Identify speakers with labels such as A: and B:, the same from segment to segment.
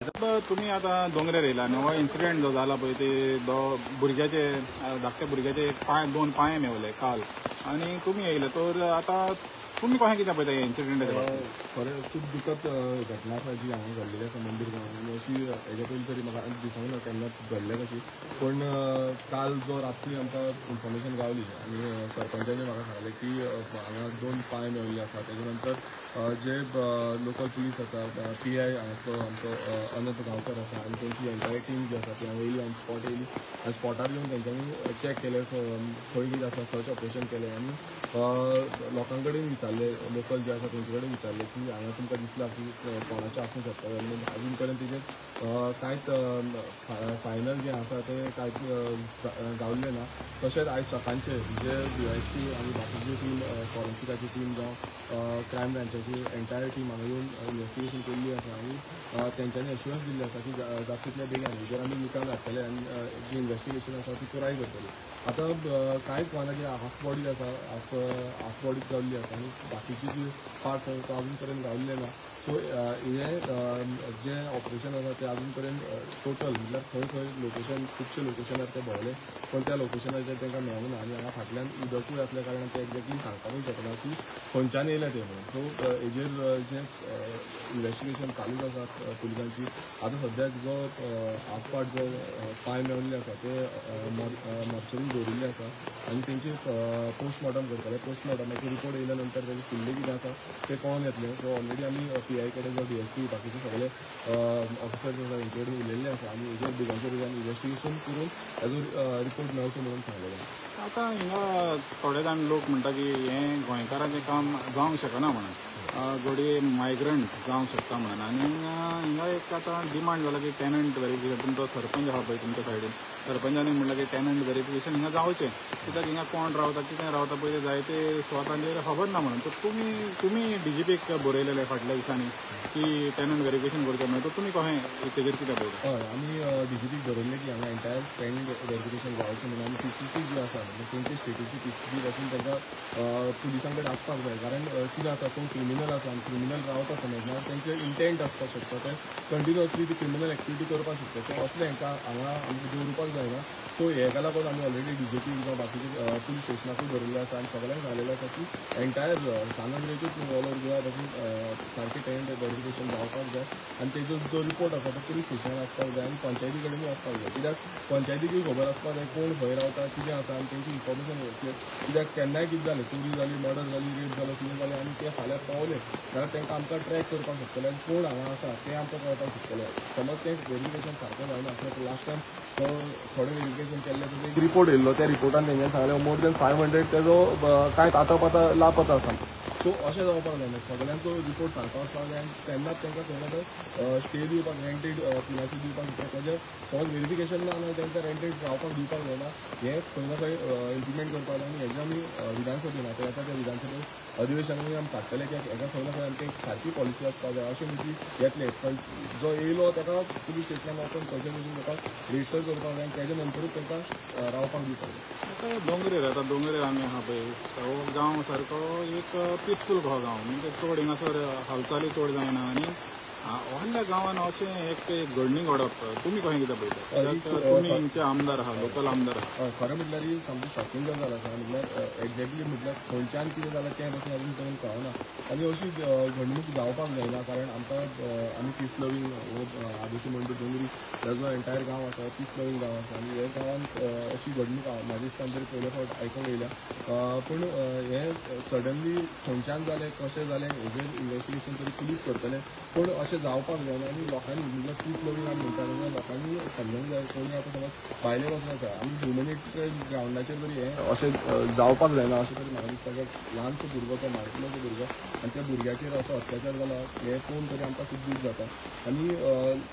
A: तुम्ही आता डोंगरेर येयला न्ही हो इन्सिडेंट जो जाला पळय ते भुरग्याचे धाकट्या भुरग्याचे दोन पांय मेवले काल आणि तुम्ही येयले तर आता तुम्ही कशें कितें पळयता हे इन्सिडेंटाच्या बाबतींत?
B: खरें खूब दुखद घटना आसा जी हांगा घडलेली आसा मंदिर गांवांत आनी अशी हेजे पयलीं तरी म्हाका दिसूंक ना केन्नाच घडल्या कशी. पण काल जो रात्री आमकां इन्फॉर्मेशन गावली आनी सरपंचानी म्हाका सांगलें की हांगा 2 पांय मेवल्ले आसा. तेजे नंतर जे लोकल पुलीस आसा PI हांगाचो आमचो अनंत गांवकर आसा आनी तेंची एंटायर टीम जी आसा ती हांगा येयली आनी स्पॉट येयली आनी स्पॉटार येवन तेंच्यांनी चॅक केलें खंय कितें आसा सर्च ऑपरेशन केलें आनी लोकां कडेन विचारलें लोकल जे आसा तेंचे कडेन विचारलें की हांगा तुमकां दिसला की कोणाचें आसूंक शकता आनी अजून पर्यंत तेजेर कांयच फायनल जें आसा तें कांयच गावल्लें ना. तशेंच आयज सकाळचें जे VIC आनी बाकीची टीम फॉरेन्सिकाची टीम जावं क्रायम ब्रांचाची एंटायर टीम हांगा येवन इन्वेस्टिगेशन केल्ली आसा आनी तेंच्यांनी एश्युरन्स दिल्ले आसा की जाता तितल्या बेगीन हेजेर आमी निकाल हाडटले आनी जी इन्वेस्टिगेशन आसा ती पुराय करतली. आतां कांयच कोणाची हाफ बॉडी आसा हाफ बॉडी जाल्ली आसा आनी बाकीची जी पार्ट्स आसा तो अजून पर्यंत गावल्ले ना. सो हें जें ऑपरेशन आसा तें अजून पर्यंत टोटल म्हटल्यार खंय खंय लोकेशन खुबशे लोकेशनार ते भोंवले पण त्या लोकेशनाचेर तांकां मेळूंक ना आनी हांगा फाटल्यान उदकूय आसल्या कारणान ते एक्झॅक्टली सांगपाकूय शकना की खंयच्यान येयले ते म्हणून. सो हेजेर जें इन्वेस्टिगेशन चालूच आसा पुलिसांची. आतां सद्याक जो हाफ पार्ट जो पांय मेवल्ले आसा ते मॉर्चरीन दवरिल्ले आसा आनी तेंची पोस्टमॉर्टम करतले. पोस्टमॉर्टमाची रिपोर्ट येयल्या नंतर तेजें फुडलें कितें आसा तें कळोन येतलें. सो ऑलरेडी आमी PI कडेन जो DSP बाकीचे सगळे ऑफिसर्स आसा तेंचे कडेन उलयल्ले आसा आनी हेजेर बेगांच्या बेगीन इन्वेस्टिगेशन करून हेजो रिपोर्ट मेळचो म्हणून सांगलेलें.
A: आतां हिंगा थोडे जाण लोक म्हणटा की हें गोंयकारांचें काम जावंक शकना म्हणून घोडी मायग्रंट जावंक शकता म्हणून आनी हिंगा एक आतां डिमांड जाला की टॅनंट वेरिफिकेशन तुमचो सरपंच आहा पळय तुमच्या सायडीन सरपंचानी म्हणलां की टॅनंट वेरिफिकेशन हिंगा जावचें कित्याक हिंगा कोण रावता कितें रावता पळय ते जायते स्वतांचेर खबर ना म्हणून. तर तुमी DGPक बरयलेले फाटल्या दिसांनी की टॅनंट वेरिफिकेशन करचें म्हणून. तर तुमी कशें तेजेर कितें पळयता?
B: हय आमी DGPक बरयल्लें की हांगा एंटायर टॅनंट वेरिफिकेशन जावचें म्हणून आनी PCC जी आसा तेंची स्टेटीची PCC पासून तांकां पुलिसां कडेन आसपाक जाय. कारण कितें आसा कोण क्रिमिनल आसा आनी क्रिमिनल रावता समज ना तेंचे इंटेंट आसपाक शकता ते कंटिन्युअसली ती क्रिमिनल एक्टिविटी करपाक शकता. सो असलें हांकां हांगा आमकां दवरुपाक जायना. सो हेका लागून आमी ऑलरेडी DGP जावं बाकीचे पुलीस स्टेशनाकूय बरयल्लें आसा आनी सगळ्यांक सांगलेलें आसा की एंटायर सांगांद्रेचूच ऑल ओवर गोवा पासून सारकें टॅनंट वेरिफिकेशन जावपाक जाय आनी तेजो जो रिपोर्ट आसा तो पुलीस स्टेशनार आसपाक जाय आनी पंचायती कडेनूय आसपाक जाय. कित्याक पंचायतीकूय खबर आसपाक जाय कोण खंय रावता कितें आसा आनी तेंची इन्फॉर्मेशन घेवचें. कित्याक केन्नाय कितें जालें चोरी जाली मर्डर जाली रेप जालो कितें जालें आनी ते फाल्यां पावले जाल्यार तांकां आमकां ट्रॅक करपाक शकतले आनी कोण हांगा आसा तें आमकां कळपाक शकतलें. समज तें वेरिफिकेशन सारकें जायना आसलें लास्ट टायम थोडें वेरिफिकेशन केल्लें ताजो एक रिपोर्ट येयल्लो त्या रिपोर्टान तेंच्यानी सांगलें मोर देन 500 तेजो कांयच आतां लापता आसा. सो अशें जावपाक जायना. सगळ्यांचो रिपोर्ट सारको आसपाक जाय आनी तेन्नाच तांकां खंय ना खंय स्टे दिवपाक रेंटेड पिनाची दिवपाक जाय. तेजें समज वेरिफिकेशन ना जाल्यार तांकां रेंटेड रावपाक दिवपाक जायना. हें खंय ना खंय इम्प्लिमेंट करपाक जाय आनी हेजें आमी विधानसभेन आतां येता त्या विधानसभेन अधिवेशनांनी आमी काडटले कित्याक हेका खंय ना खंय आमकां एक सारकी पॉलिसी आसपाक जाय. अशें न्ही की येतले पण जो येयलो ताका पुलीस स्टेशनान वचून खंयचे खंयचे ताका रेजिस्टर करपाक जाय आनी तेजे नंतरूच तांकां रावपाक दिवपाक जाय.
A: आतां डोंगरेर आमी आहा पळय हो गांव सारको एक पिसफूल गांव म्हणजे चड हिंगासर हालचाली चड जायना आनी व्हडल्या गांवान अशें एक घडणी घडप तुमी कशें कितें पळयता? तुमी हिंगचे आमदार आहा लोकल आमदार आहा.
B: खरें म्हटल्यार ही सामकी शॉकिंग गजाल आसा. म्हटल्यार एक्झॅक्टली म्हटल्यार खंयच्यान कितें जालां तें पासून अजून पर्यंत कळना आनी अशी घडणूक जावपाक जायना. कारण आमकां आमी पीस लवींग हो आदिवासी मंडळ डोंगरी जो एंटायर गांव आसा पीस लवींग गांव आसा आनी ह्या गांवांत अशी घडणूक म्हाज्या दिसतान तरी पयले फावट आयकूंक येयल्या. पूण हें सडनली खंयच्यान जालें कशें जालें हेजेर इन्वेस्टिगेशन तरी पुलीस करतले. पूण अशें जावपाक जायना आनी लोकांनी म्हणजे पीस लवींग आमी म्हणटा तेन्ना लोकांनी समजूंक जाय कोणी आतां समज भायले वचून आसा आमी ह्युमॅनिटेरियन ग्रावंडाचेर तरी हें अशें जावपाक जायना अशें तरी म्हाका दिसता. कित्याक ल्हानसो भुरगो तो मारकुलोसो भुरगो आनी त्या भुरग्याचेर असो अत्याचार जाला हें पळोवन तरी आमकां खूब दूख जाता. आनी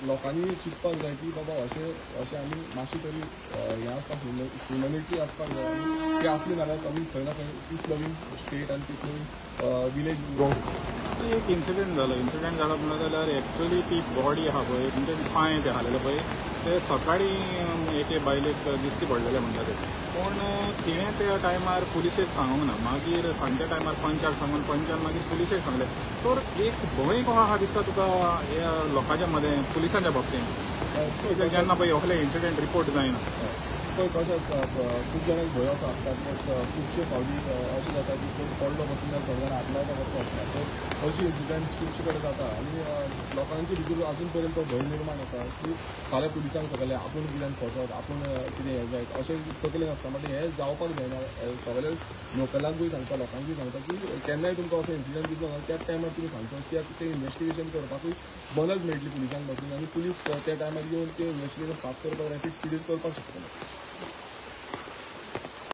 B: लोकांनी चिंतपाक जाय की बाबा अशें आमी मातशी तरी हें आसपाक ह्युमॅनिटी आसपाक जाय आनी ती आसली नाल्यार आमी खंय ना खंय पीस लवींग स्टेट आनी पीस लवींग विलेज उरोंक
A: एक इन्सिडेंट जालो म्हणून जाल्यार एक्चुअली ती बॉडी आहा पळय म्हणजे पांय ते आहालेले पळय ते सकाळी एके बायलेक दिश्टी पडलेले म्हणटा ते पूण तिणें त्या टायमार पुलिशेक सांगूंक ना मागीर सांजच्या टायमार पंचाक सांगून पंचान मागीर पुलिशेक सांगलें तर एक भंय कसो आहा दिसता तुका ह्या लोकांच्या मदें पुलिसांच्या बाबतींत जेन्ना पळय असले इन्सिडेंट रिपोर्ट जायना
B: पळय कशें खूब जाणांक भंय असो आसता खुबशे फावटी अशें जाता की कोण पडलो बसून जाल्यार सगळ्यान आत्महत्या करचो आसता तर अशी इन्सिडंट खुबशे कडेन जाता आनी लोकांचे भितर अजून पर्यंत भंय निर्माण आसा की फाल्यां पुलिसांक सकयले आपूण कित्याक फसत आपूण कितें हें जायत अशें तकलेन आसता म्हणजे हें जावपाक जायना सगळे लोकलांकूय सांगता लोकांकूय सांगता की केन्नाय तुमकां असो इन्सिडंट दिसलो ना त्याच टायमार तुमी सांगता कित्याक तें इन्वेस्टिगेशन करपाकूय मदत मेळटली पुलिसांक पासून आनी पुलीस त्या टायमार येवन तें इन्वेस्टिगेशन फास्ट करपाक रॅपीड स्पिडीन करपाक शकतले